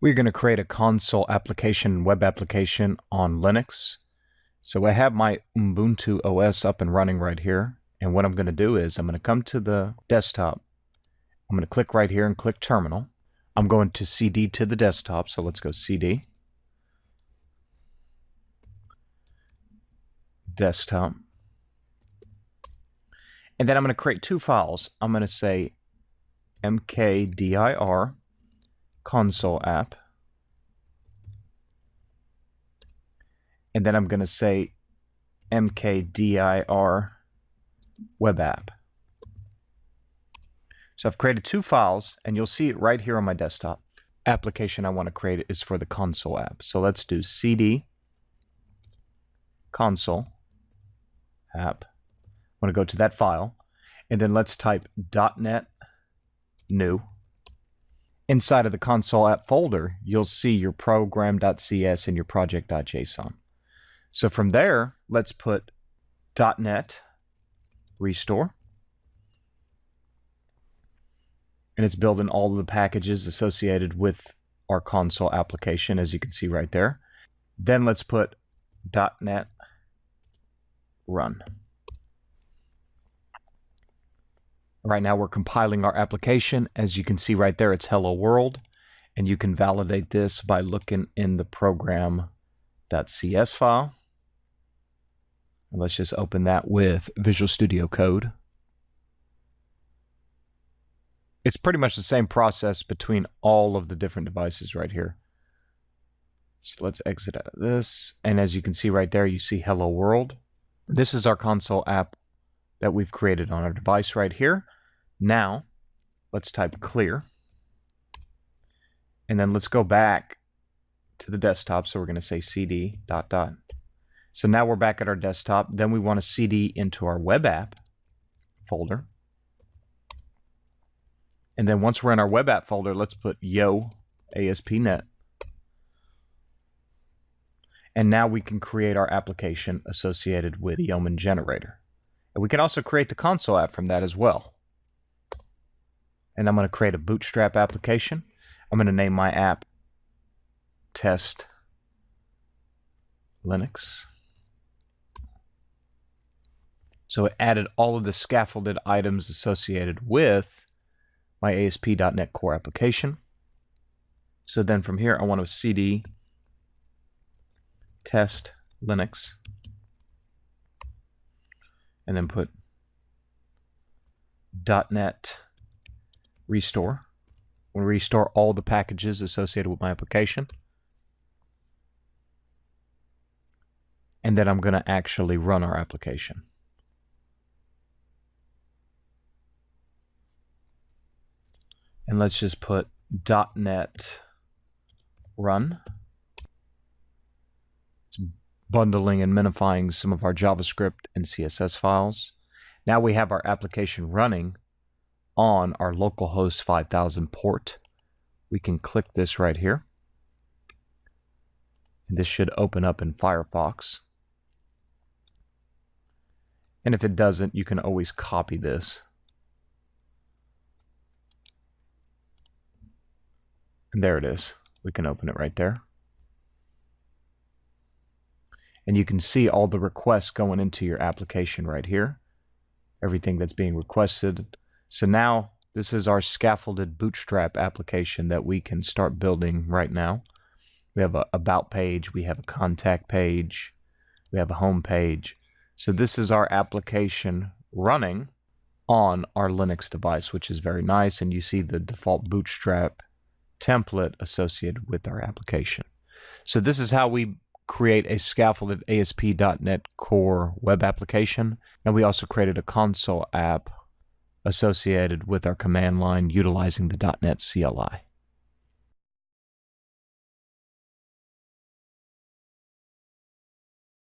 We're going to create a console application, web application on Linux. So I have my Ubuntu OS up and running right here. And what I'm going to do is I'm going to come to the desktop. I'm going to click right here and click Terminal. I'm going to CD to the desktop. So let's go CD. Desktop. And then I'm going to create two files. I'm going to say mkdir console app. And then I'm going to say mkdir web app. So I've created two files, and you'll see it right here on my desktop. Application I want to create is for the console app. So let's do cd console app. I want to go to that file, and then let's type .NET new. Inside of the console app folder, you'll see your program.cs and your project.json. So from there, let's put .NET restore. And it's building all of the packages associated with our console application, as you can see right there. Then let's put .NET run. Right now we're compiling our application. As you can see right there, it's hello world. And you can validate this by looking in the program.cs file. And let's just open that with Visual Studio Code. It's pretty much the same process between all of the different devices right here. So let's exit out of this. And as you can see right there, you see hello world. This is our console app that we've created on our device right here. Now, let's type clear. And then let's go back to the desktop. So we're going to say cd ... So now we're back at our desktop. Then we want to cd into our web app folder. And then once we're in our web app folder, let's put yo ASP.NET. And now we can create our application associated with the Yeoman generator. And we can also create the console app from that as well. And I'm going to create a Bootstrap application. I'm going to name my app Test Linux. So it added all of the scaffolded items associated with my ASP.NET Core application. So then from here, I want to cd test Linux and then put .NET restore. We'll restore all the packages associated with my application. And then I'm going to actually run our application. And let's just put .NET run. It's bundling and minifying some of our JavaScript and CSS files. Now we have our application running on our localhost 5000 port. We can click this right here. And this should open up in Firefox. And if it doesn't, you can always copy this. And there it is. We can open it right there. And you can see all the requests going into your application right here. Everything that's being requested. So now this is our scaffolded Bootstrap application that we can start building right now. We have an about page. We have a contact page. We have a home page. So this is our application running on our Linux device, which is very nice. And you see the default Bootstrap template associated with our application. So this is how we create a scaffolded ASP.NET Core web application. And we also created a console app associated with our command line utilizing the .NET CLI.